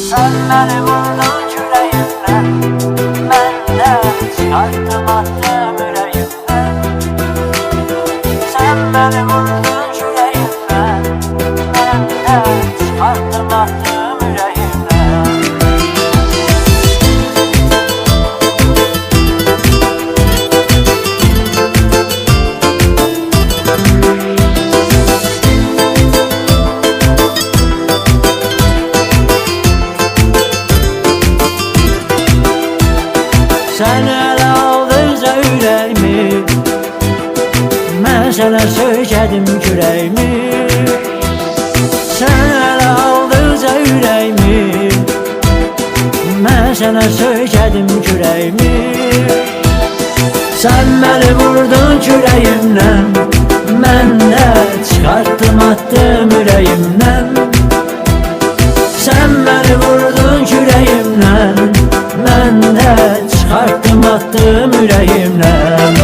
Sen beni vurdun küreğimden, ben de çıkarttım attım yüreğimden. Sen beni vurdun küreğimden, ben de çıkarttım attım yüreğimden. Sen ele aldıqca ürəyimi, mən sənə söykədim kürəyimi. Sen ele aldıqca ürəyimi, mən sənə söykədim kürəyimi. Sen məni vurdun kürəyimdən, mən də çıxartdım attım ürəyimdən. Sen məni vurdun kürəyimdən, mən də çıkarttım attım yüreğimden.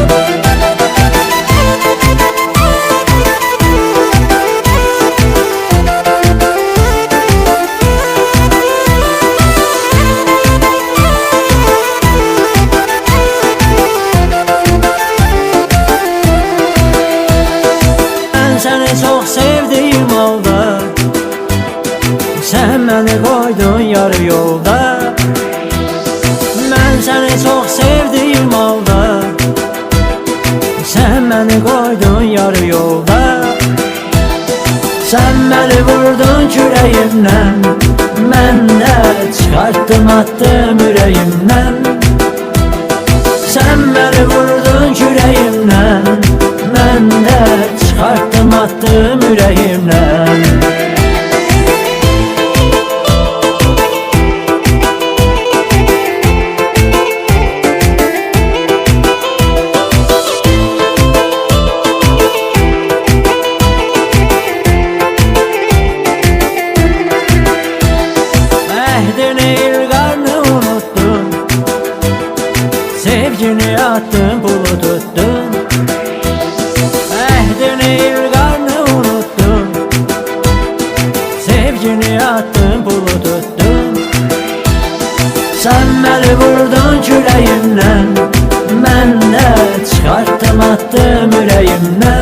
Ben seni çok sevdiğim halda, sen beni koydun yarı yolda. Ben seni çok sevdiğim halda, sen beni koydun yarı yolda. Sen beni vurdun küreğimden, ben de çıkarttım attım yüreğimden. Sen beni vurdun küreğimden, ben de çıkarttım attım yüreğimden. Sevgini attın pulu tuttun, ehdini ilgarını unuttun. Sevgini attın pulu tuttun. Sen beni vurdun küreğimden, ben de çıkarttım attım yüreğimden.